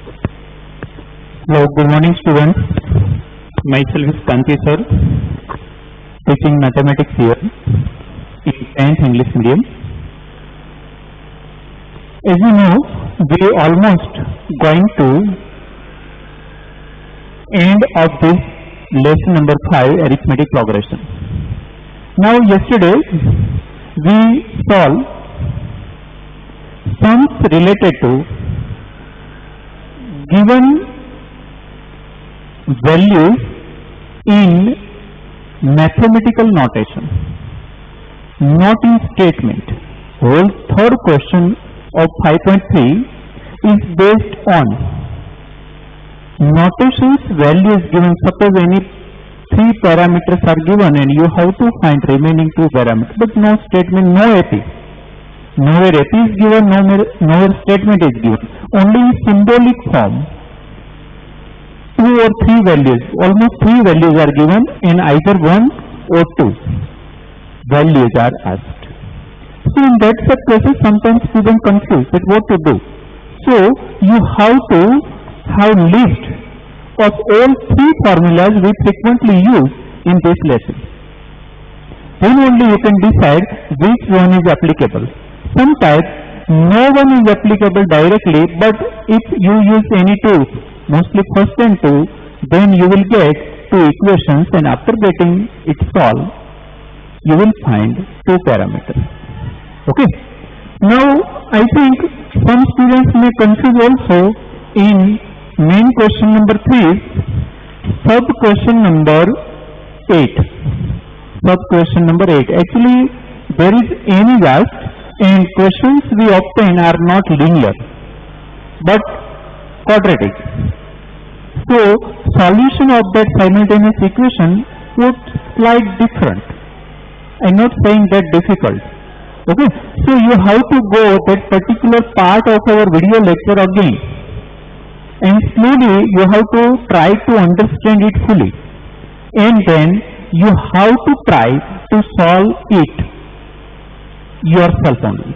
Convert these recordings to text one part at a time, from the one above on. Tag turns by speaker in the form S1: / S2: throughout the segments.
S1: Hello, good morning students. Myself is Kanti sir, teaching mathematics here in 10th English medium. As you know, we almost going to end of this lesson number 5, arithmetic progression. Now yesterday we solved sums related to given values in mathematical notation, not in statement. Whole third question of 5.3 is based on notations value is given. Suppose any 3 parameters are given and you have to find remaining 2 parameters, but no statement, no AP. Nowhere AP is given, nowhere statement is given. Only in symbolic form 2 or 3 values, almost 3 values are given, in either 1 or 2 values are asked. So in that such cases sometimes students confuse that what to do. So you have to have list of all 3 formulas we frequently use in this lesson. Then only you can decide which one is applicable. Sometimes no one is applicable directly, but if you use any two, mostly first and 2, then you will get 2 equations, and after getting it solved, you will find 2 parameters. Okay. Now I think some students may confuse also in main question number 3, sub question number 8. Sub question number 8. Actually, there is n is asked, and questions we obtain are not linear but quadratic. So solution of that simultaneous equation would slight different. I'm not saying that difficult. Okay, so you have to go that particular part of our video lecture again, and slowly you have to try to understand it fully, and then you have to try to solve it yourself only.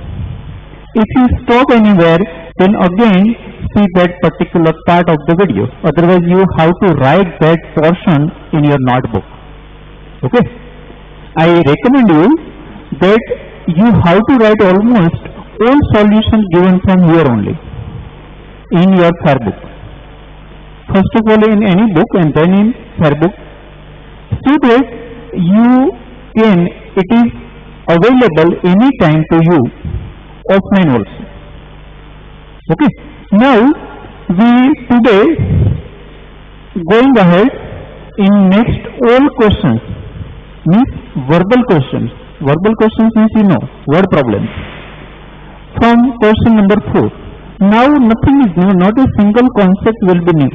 S1: If you stop anywhere, then again see that particular part of the video. Otherwise you have to write that portion in your notebook. Okay. I recommend you that you have to write almost all solutions given from here only in your fair book. First of all in any book and then in fair book, so that you can, it is available anytime to you offline also. Okay. Now we today going ahead in next all questions means verbal questions. Verbal questions means you know word problems from question number 4. Now nothing is new, not a single concept will be new.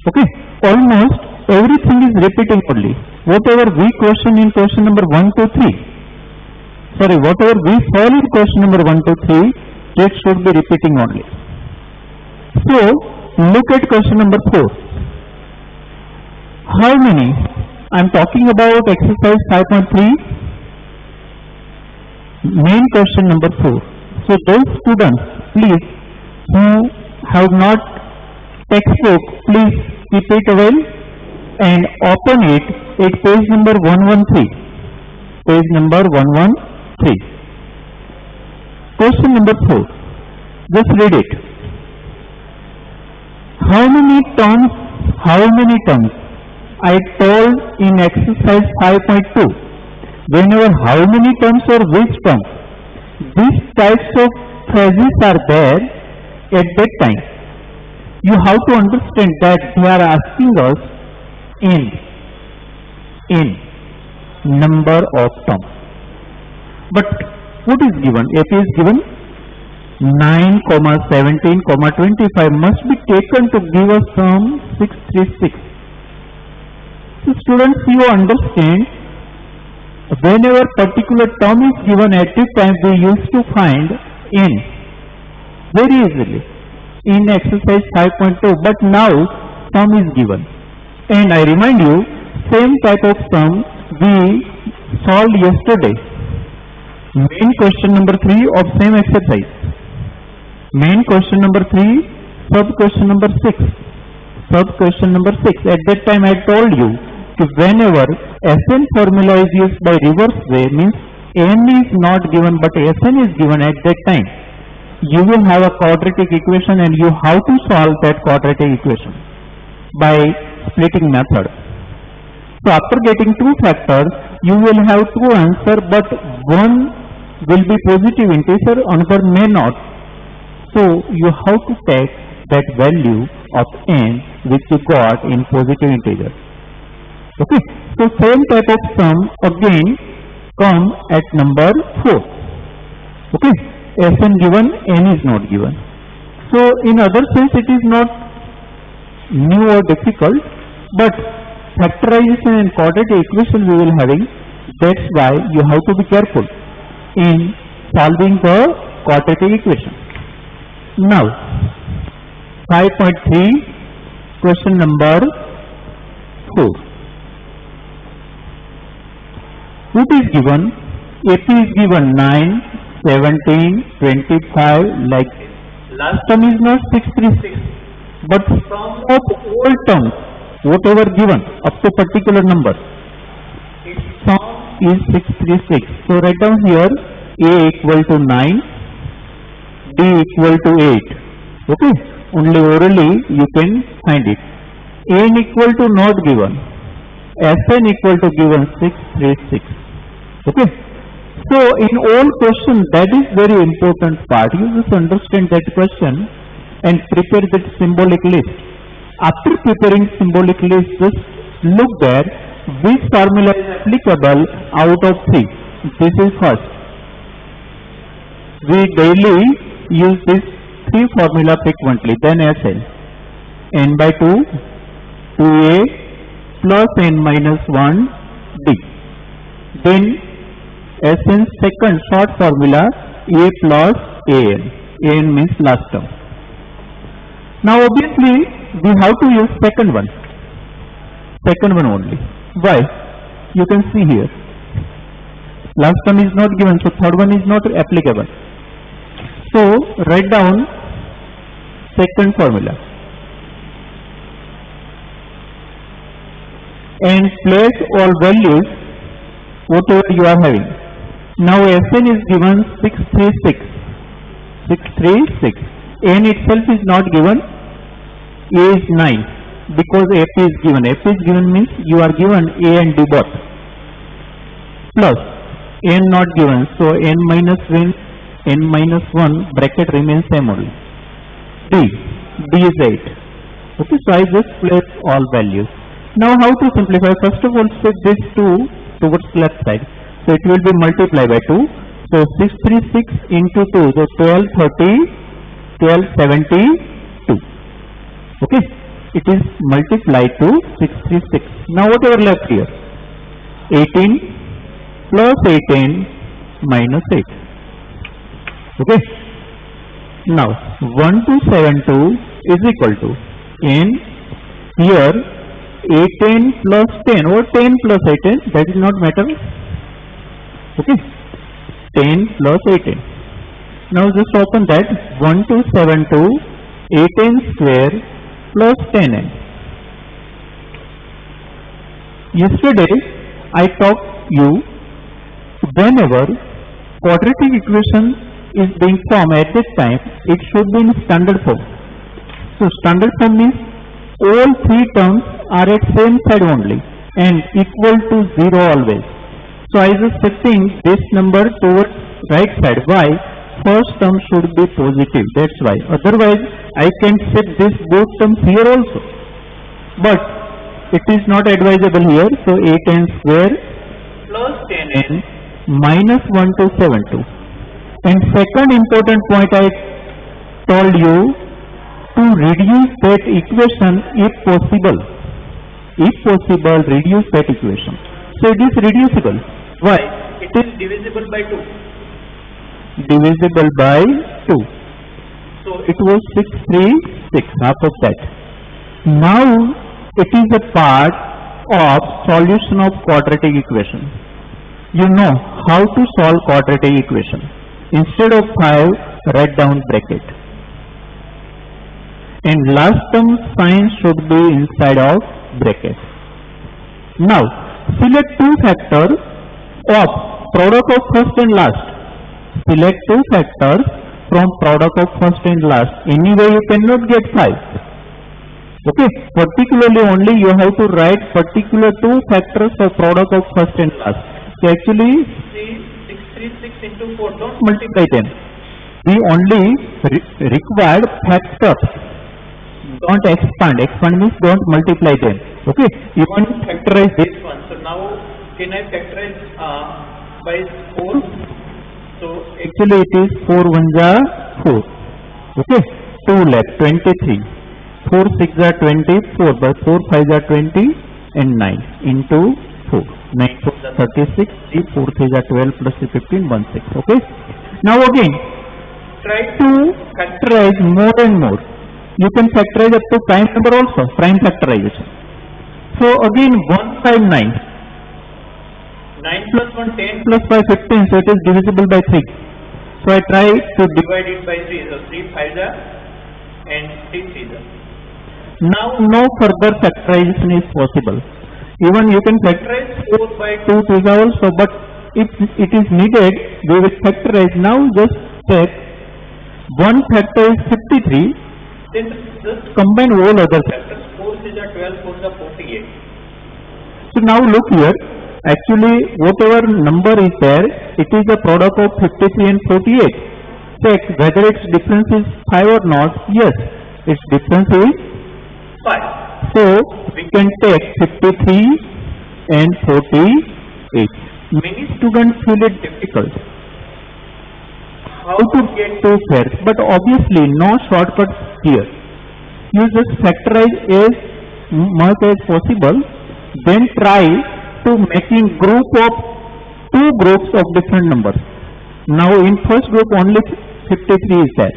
S1: Okay. Almost everything is repeating only. Whatever we question in question number 1 to 3. Sorry, whatever we solve in question number 1 to 3, that should be repeating only. So, look at question number 4. How many? I am talking about exercise 5.3, main question number 4. So, those students, please, who have not textbook, please keep it away and open it at page number 113. Page number 113. Question number 4. Just read it. How many terms I told in exercise 5.2? Whenever how many terms or which terms, these types of phrases are there at that time. You have to understand that they are asking us in number of terms. But what is given? AP is given 9, 17, 25 must be taken to give us sum 636. So students, you understand, whenever particular term is given at this time, we used to find n very easily in exercise 5.2, but now sum is given. And I remind you, same type of sum we solved yesterday. Main question number 3 of same exercise. Main question number 3, Sub question number 6. Sub question number 6. At that time I told you that whenever Sn formula is used by reverse way, means n is not given but Sn is given at that time, you will have a quadratic equation and you have to solve that quadratic equation by splitting method. So after getting two factors, you will have two answers, but one will be positive integer, another may not. So you have to take that value of n which you got in positive integer. Okay. So same type of sum again come at number 4. Okay. Sn given, n is not given. So in other sense it is not new or difficult, but factorization and quadratic equation we will having. That's why you have to be careful in solving the quadratic equation. Now 5.3 question number 4. What is given? AP is given 9, 17, 25, like last term is not 636, but sum of all terms, whatever given up to particular number, its sum is 636. So write down here A equal to 9, D equal to 8. Okay, only orally you can find it. N equal to not given, Sn equal to given 636. Okay. So in all questions, that is very important part. You just understand that question and prepare that symbolic list. After preparing symbolic list, just look there which formula is applicable out of 3. This is first. We daily use this 3 formula frequently. Then Sn. N by 2, 2a plus n minus 1 d. Then Sn second short formula a plus an. An means last term. Now obviously we have to use second one. Second one only. Why? You can see here. Last term is not given, so third one is not applicable. So write down second formula and place all values whatever you are having. Now Sn is given 636. 636. N itself is not given. A is 9 because F is given. F is given means you are given A and D both. Plus N not given, so N minus 1 bracket remains same only. D is 8. Okay, so I just place all values. Now how to simplify? First of all, set this 2 towards left side. So it will be multiplied by 2. So 636 into 2. So 1272. Okay. It is multiplied to 636. Now whatever left here? 18 plus 18 minus 8. Okay. Now 1272 is equal to in here 18 plus 10 or 10 plus 18, that is not matter. Okay, 10 plus 18. Now just open that. 1272 18 square plus 10n. Yesterday I taught you whenever quadratic equation is being formed at this time, it should be in standard form. So standard form means all 3 terms are at same side only and equal to 0 always. So I was setting this number towards right side. Why? First term should be positive. That's why. Otherwise I can set this both terms here also. But it is not advisable here. So 8n square plus 10n minus 1272. And second important point I told you, to reduce that equation if possible. If possible, reduce that equation. So it is reducible. Why? It is divisible by 2. Divisible by 2. So it was 636, half of that. Now it is a part of solution of quadratic equation. You know how to solve quadratic equation. Instead of 5, write down bracket. and last term sign should be inside of bracket. Now select two factors of product of first and last. Select two factors from product of first and last. Anyway you cannot get 5. Okay, particularly only you have to write particular two factors of product of first and last. So actually
S2: 636 into 4, don't
S1: multiply them. We only required factors. Don't expand. Expand means don't multiply them. Okay, you want to factorize this
S2: one. So now can I factorize by 4? So
S1: actually it is 4 1 ja 4. Okay, 2 left, 23. 4 6 are 24, by 4 5 are 20 and 9 into 4. 9 4 are 36, 3 4 3 are 12 plus 3 15, 1 6. Okay. Now again, try to factorize more and more. You can factorize up to prime number also, prime factorization. So again 159.
S2: 9 plus 1 10
S1: plus 5 15, so it is divisible by 3. So I try to
S2: divide it by 3. So 3 5 are and 3 3 are.
S1: Now no further factorization is possible. Even you can factorize 4 by 2 2 also, but if it is needed, we will factorize. Now just check. One factor is 53.
S2: Then just
S1: Combine all other factors.
S2: 4 3 are 12, 4 are 48.
S1: So now look here. Actually, whatever number is there, it is a product of 53 and 48. Check whether its difference is 5 or not. Yes, its difference is
S2: 5.
S1: So we can take 53 and 48. Many students feel it difficult how to get two pairs, but obviously no shortcuts here. You just factorize as much as possible, then try to making group of two groups of different numbers. Now in first group only 53 is there.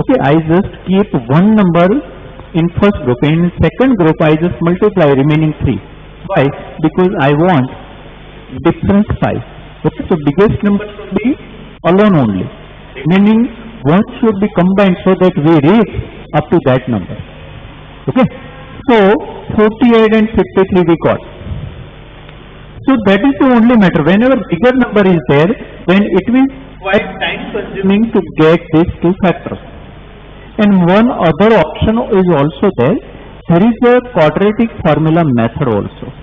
S1: Okay, I just keep one number in first group, and in second group I just multiply remaining 3. Why? Because I want difference 5. Okay, so biggest number should be alone only. Remaining one should be combined so that we reach up to that number. Okay, so 48 and 53 we got. So that is the only matter. Whenever bigger number is there, then it will quite time consuming to get these two factors. And one other option is also there. There is a quadratic formula method also.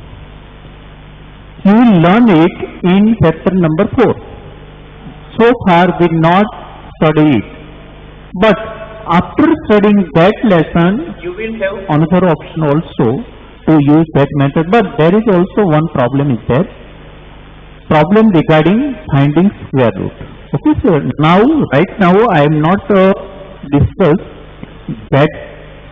S1: You will learn it in chapter number 4. So far we not study it. But after studying that lesson,
S2: You will have
S1: another option also to use that method. But there is also one problem is there. Problem regarding finding square root. Okay, so now, right now I am not discuss that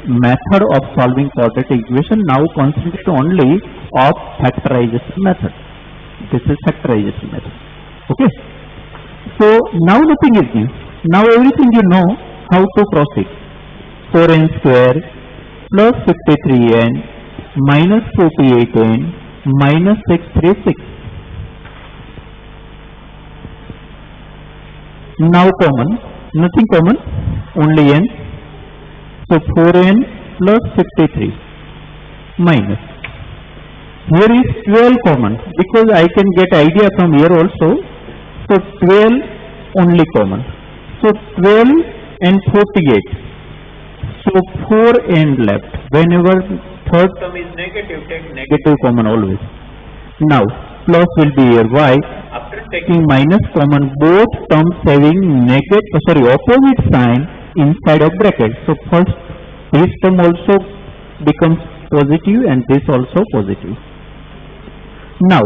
S1: method of solving quadratic equation. Now concentrate only of factorization method. This is factorization method. Okay. So now nothing is new. Now everything you know how to proceed. 4n square plus 53n minus 48n minus 636. Now common, nothing common, only n. So 4n plus 53 minus. Here is 12 common because I can get idea from here also. So 12 only common. So 12 and 48. So 4n left. Whenever third
S2: term is negative, take negative.
S1: negative common always. Now plus will be here. Why?
S2: After
S1: Taking minus common, both terms having opposite sign inside of bracket. So first this term also becomes positive and this also positive. Now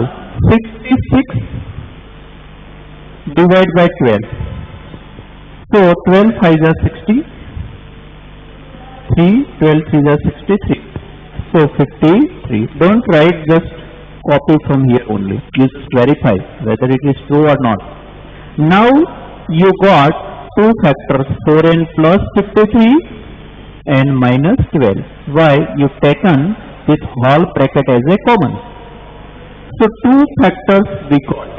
S1: 66 divided by 12. So 12 5 are 60. 3 12 3 are 63. So 53. Don't write, just copy from here only. You just verify whether it is true or not. Now you got two factors, 4n plus 53 and minus 12. Why? You taken this whole bracket as a common. So two factors we got.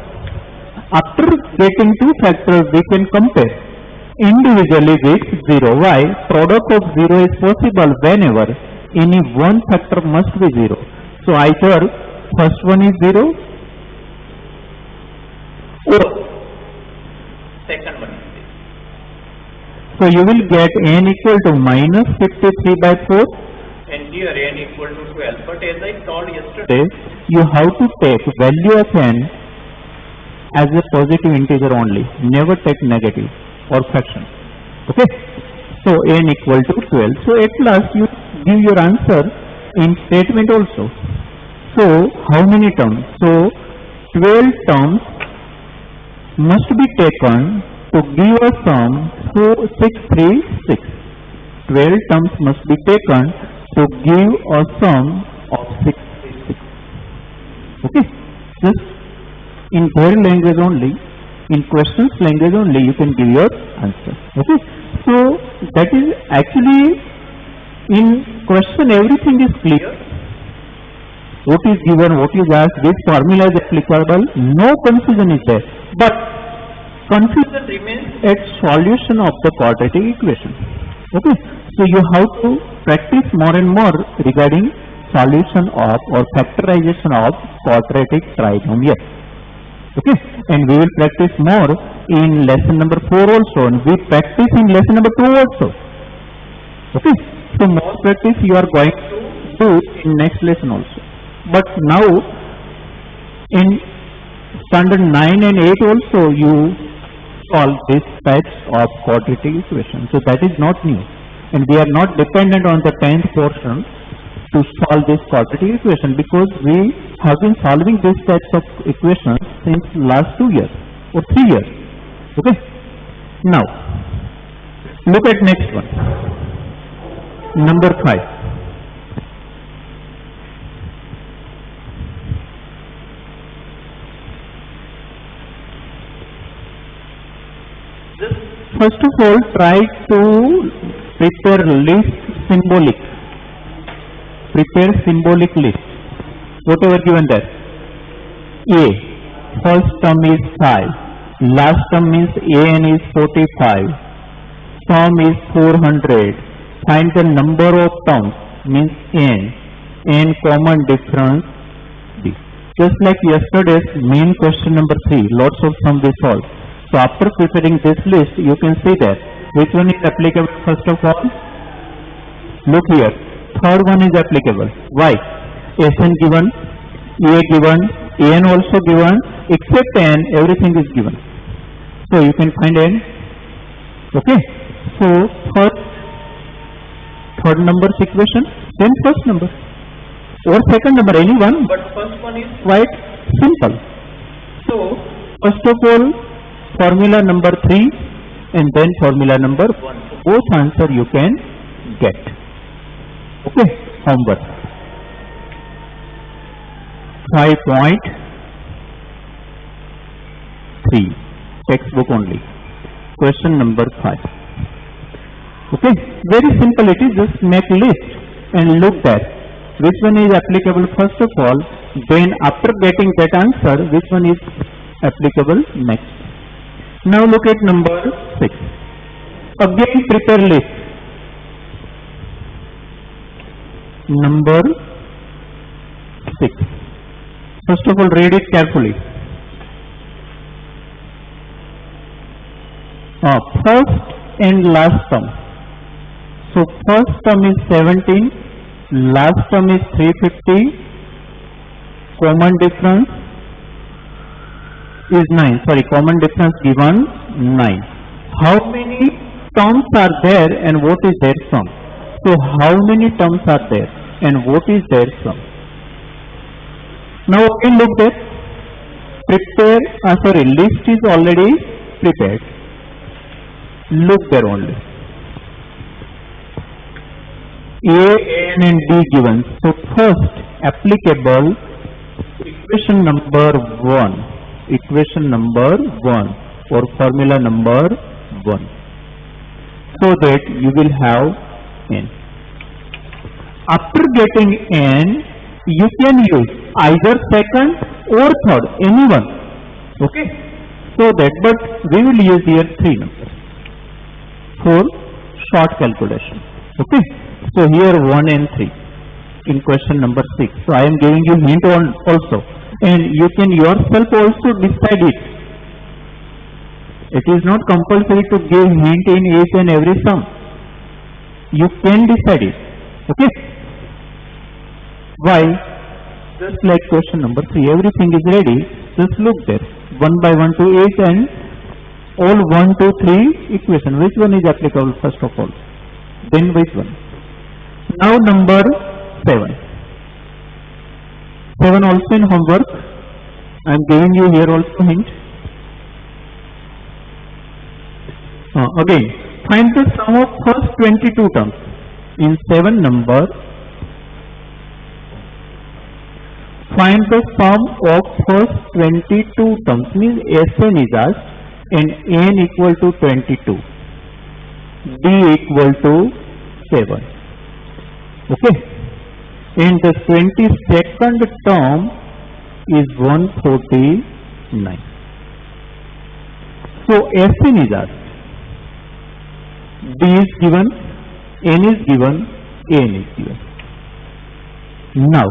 S1: After getting two factors, we can compare individually with 0. Why? Product of 0 is possible whenever any one factor must be 0. So either first one is 0 or
S2: second one is this.
S1: so you will get n equal to minus 53 by 4.
S2: And here n equal to 12. But as I told yesterday,
S1: You have to take value of n as a positive integer only. Never take negative or fraction. Okay. So n equal to 12. So at last you give your answer in statement also. So how many terms? So 12 terms must be taken to give a sum 636. 12 terms must be taken to give a sum of 636. Okay? Just in their language only, in questions language only, you can give your answer. Okay? So that is actually in question everything is clear. What is given, what is asked, this formula is applicable, no confusion is there. But confusion remains at solution of the quadratic equation. Okay? So you have to practice more and more regarding solution of or factorization of quadratic trinomial. Okay? And we will practice more in lesson number 4 also, and we practice in lesson number 2 also. Okay? So more practice you are going to do in next lesson also. But now in standard 9 and 8 also you solve this types of quadratic equation. So that is not new. And we are not dependent on the 10th portion to solve this quadratic equation, because we have been solving these types of equations since last 2 years or 3 years. Okay. Now look at next one. Number 5. First of all, try to prepare list symbolic. Prepare symbolic list. Whatever given there. A. First term is 5. Last term means an is 45. Sum is 400. Find the number of terms means n. N common difference b. Just like yesterday's main question number 3. Lots of sum we solved. So after preparing this list, you can see that which one is applicable first of all. Look here, third one is applicable. Why? Sn given, a given, an also given, except n, everything is given. So you can find n. Okay. So third number equation, then first number or second number, any one.
S2: but first one is
S1: Quite simple. So first of all, formula number 3 and then formula number 1. Both answer you can get. Okay, homework. 5.3 textbook only. Question number 5. Okay, very simple it is. Just make list and look there. Which one is applicable first of all, then after getting that answer, which one is applicable next. Now look at number 6. Again prepare list. Number 6. First of all read it carefully. First and last term. So first term is 17, last term is 350, common difference is 9. Sorry, common difference given 9. How many terms are there and what is their sum? So how many terms are there and what is their sum? Now again look there. Prepare, list is already prepared. Look there only. A, N and D given. So first applicable equation number 1. Equation number 1 or formula number 1, so that you will have n. After getting n, you can use either second or third, anyone. Okay, so that, but we will use here 3 numbers. for short calculation. Okay. So here 1 and 3 in question number 6. So I am giving you hint on also, and you can yourself also decide it. It is not compulsory to give hint in each and every sum. You can decide it. Okay. Why? Just like question number 3, everything is ready. Just look there, 1 by 1 to 8, and all 1, 2, 3 equation. Which one is applicable first of all? Then which one? Now number 7. 7 also in homework. I am giving you here also hint. Again, find the sum of first 22 terms in 7 number. Find the sum of first 22 terms, means Sn is asked, and n equal to 22, d equal to 7. Okay, and the 22nd term is 149. So Sn is asked, d is given, n is given, n is given. Now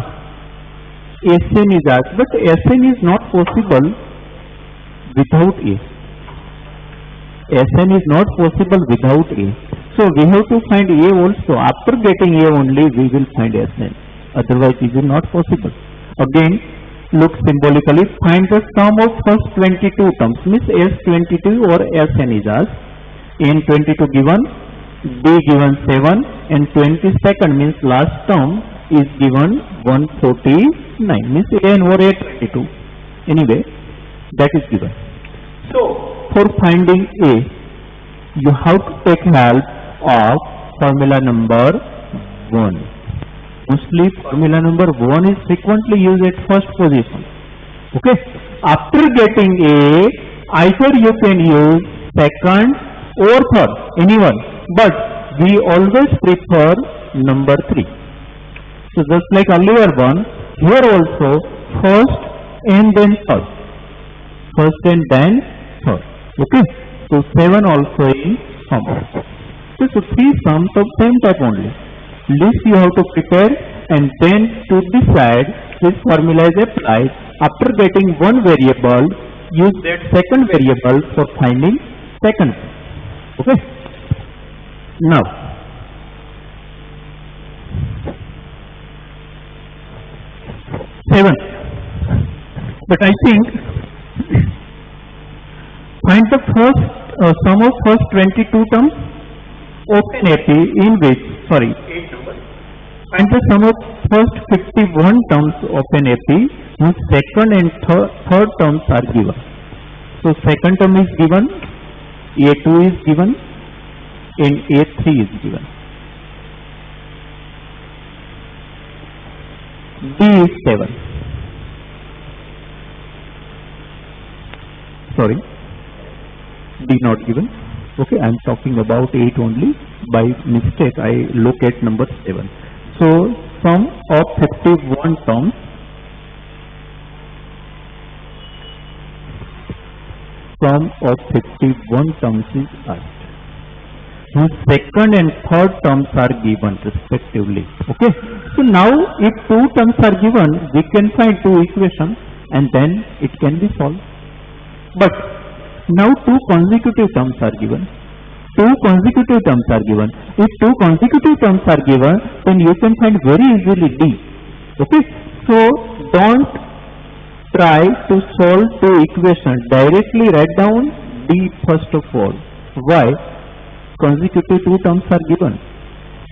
S1: Sn is asked, but Sn is not possible without A. Sn is not possible without A. So we have to find A also. After getting A only we will find Sn. Otherwise it is not possible. Again, look symbolically. Find the sum of first 22 terms, means S22 or Sn is asked. N22 given, D given 7, and 22nd means last term is given 149, means n or A22. Anyway, that is given. So for finding A, you have to take help of formula number 1. Mostly formula number 1 is frequently used at first position. Okay. After getting A, either you can use second or third, anyone, but we always prefer number 3. So just like earlier one, here also first and then third. First and then third. Okay. So 7 also in sum. Okay, so 3 sums of same type only. List you have to prepare, and then to decide this formula is applied. After getting one variable, use that second variable for finding second. Okay. Now, seven. But I think find the first sum of first 22 terms of an AP in which, sorry, 8 numbers. Find the sum of first 51 terms of an AP whose second and third terms are given. So second term is given, A2 is given, and A3 is given. D is 7. Sorry, D not given. Okay, I am talking about 8 only. By mistake, I look at number 7. So, sum of 51 terms. Sum of 51 terms is asked. Whose second and third terms are given respectively. Okay. So now, if 2 terms are given, we can find 2 equations, and then it can be solved. But now 2 consecutive terms are given. 2 consecutive terms are given. If 2 consecutive terms are given, then you can find very easily D. Okay. So don't try to solve 2 equations. Directly write down D first of all. Why? Consecutive 2 terms are given.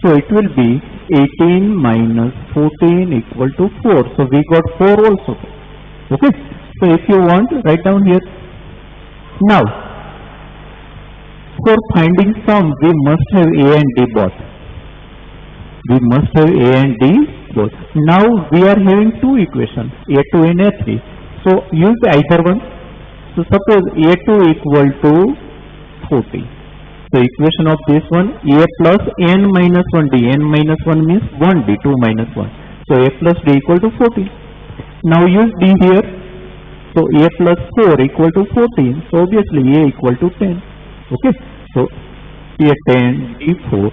S1: So it will be 18 minus 14 equal to 4. So we got 4 also. Okay. So if you want, write down here. Now, for finding sum, we must have A and D both. We must have A and D both. Now we are having 2 equations, A2 and A3. So use either one. So suppose A2 equal to 40. So equation of this one, A plus n minus 1D. N minus 1 means 1D, 2 minus 1. So A plus D equal to 40. Now use D here. So A plus 4 equal to 14. So obviously A equal to 10. Okay. So here 10, D4.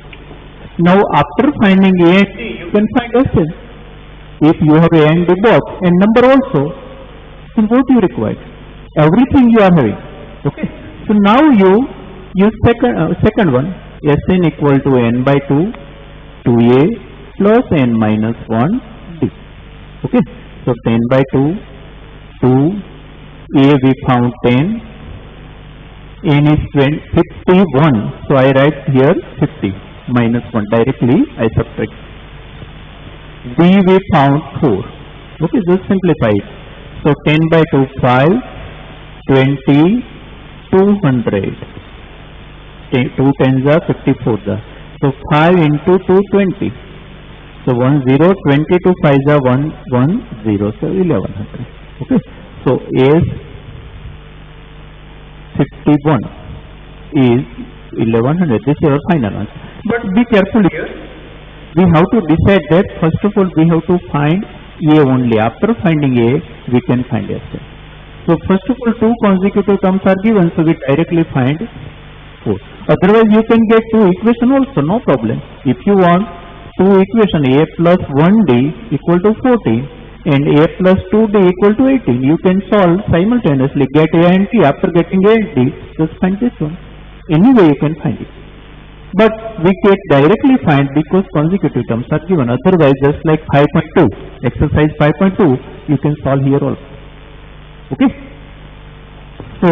S1: Now after finding A and D, you can find SL. If you have A and D both, and number also, then what you require? Everything you are having. Okay. So now you use second one, Sn equal to n by 2, 2a plus n minus 1 d. Okay. So 10 by 2, 2, a we found 10, n is 51, so I write here 50, minus 1, directly I subtract. D we found 4, okay, just simplify it. So 10 by 2, 5, 20, 200, 2 tens are 54, so 5 into 2, 20. So 1 0, 20 to 5 are 1 1 0, so 1100. Okay. So S 51 is 1100. This is our final answer. But be careful here. We have to decide that first of all we have to find A only. After finding A, we can find S. So first of all, two consecutive terms are given, so we directly find 4. Otherwise, you can get two equation also, no problem. If you want two equation, A plus 1D equal to 14 and A plus 2D equal to 18, you can solve simultaneously, get A and T. After getting A and T, just find this one. Anyway, you can find it. But we can directly find because consecutive terms are given. Otherwise, just like 5.2, exercise 5.2, you can solve here also. Okay. So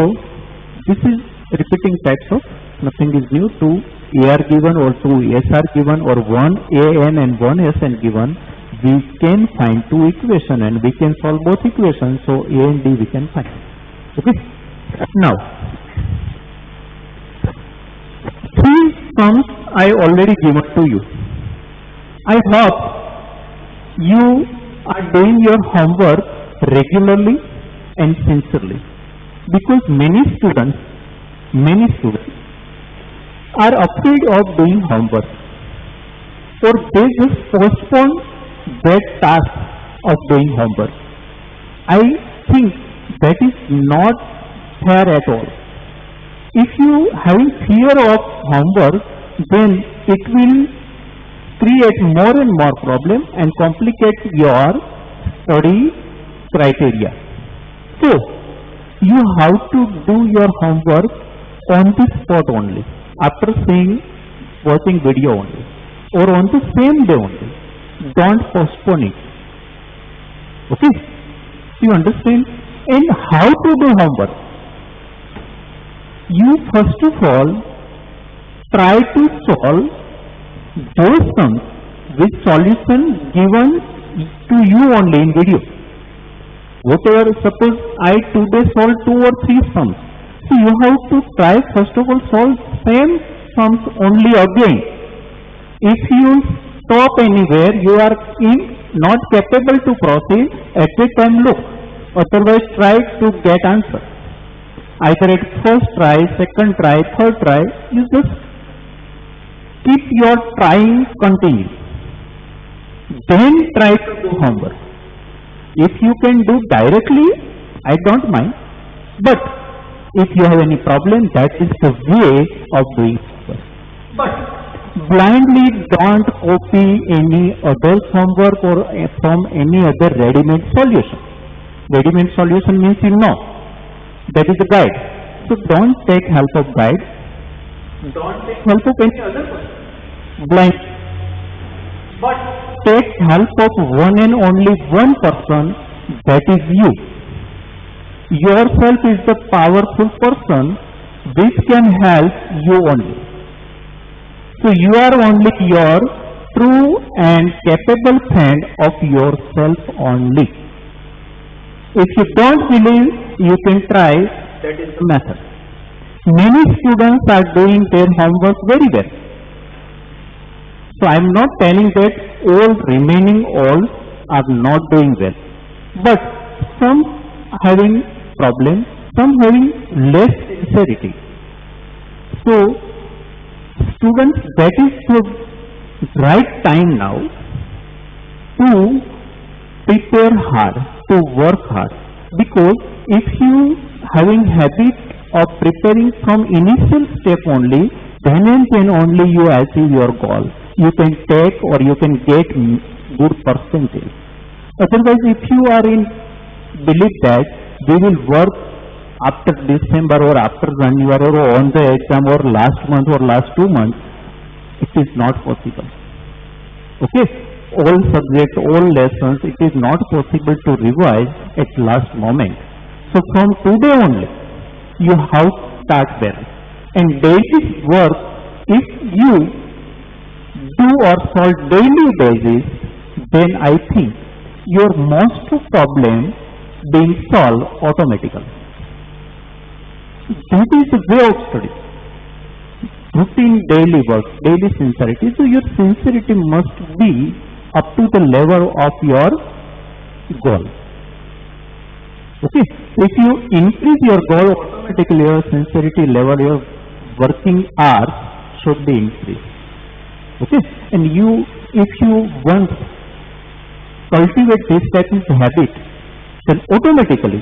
S1: this is repeating types of, nothing is new. 2 A are given or 2 S are given or 1 AN and 1 SN given. We can find two equations and we can solve both equations. So A and D we can find. Okay. Now, 3 sums I already given to you. I hope you are doing your homework regularly and sincerely, because many students are afraid of doing homework, or they just postpone that task of doing homework. I think that is not fair at all. If you having fear of homework, then it will create more and more problem and complicate your study criteria. So, you have to do your homework on the spot only, after watching video only, or on the same day only. Don't postpone it. Okay? You understand? And how to do homework? You first of all try to solve those sums with solution given to you only in video. Whatever, suppose I today solve 2 or 3 sums. So you have to try first of all solve same sums only again. If you stop anywhere, you are not capable to proceed, at the time look. Otherwise try to get answer. Either at first try, second try, third try, you just keep your trying continue. Then try to do homework. If you can do directly, I don't mind. But if you have any problem, that is the way of doing homework. But blindly don't copy any other homework or from any other ready-made solution. Ready-made solution means you know. That is a guide. So don't take help of guide. Don't take help of any other person. Blind. But take help of one and only one person, that is you. Yourself is the powerful person which can help you only. So you are only your true and capable friend of yourself only. If you don't believe, you can try, that is the method. Many students are doing their homework very well. So I am not telling that all remaining are not doing well. But some having problem, some having less sincerity. So students, that is the right time now to prepare hard, to work hard. Because if you having habit of preparing from initial step only, then and then only you achieve your goal. You can take or you can get good percentage. Otherwise, if you are in belief that we will work after December or after January or on the exam or last month or last 2 months, it is not possible. Okay, all subjects, all lessons, it is not possible to revise at last moment. So from today only, you have to start there. And daily work, if you do or solve daily basis, then I think your most problem being solved automatically. That is the way of study. Routine daily work, daily sincerity. So your sincerity must be up to the level of your goal. Okay. If you increase your goal, automatically your sincerity level, your working hours should be increased. Okay. And if you want cultivate this type of habit, then automatically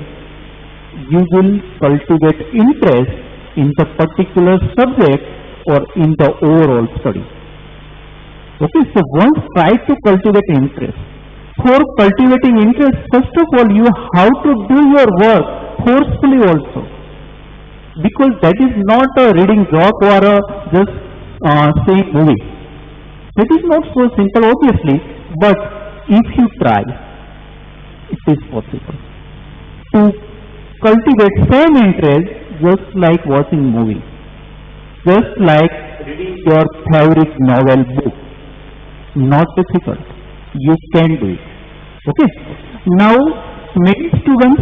S1: you will cultivate interest in the particular subject or in the overall study. Okay, so once try to cultivate interest. For cultivating interest, first of all, you have to do your work forcefully also. Because that is not a reading joke or a just seeing movie. That is not so simple, obviously, but if you try, it is possible to cultivate same interest just like watching movie, just like reading your favorite novel book. Not difficult. You can do it. Okay. Now, many students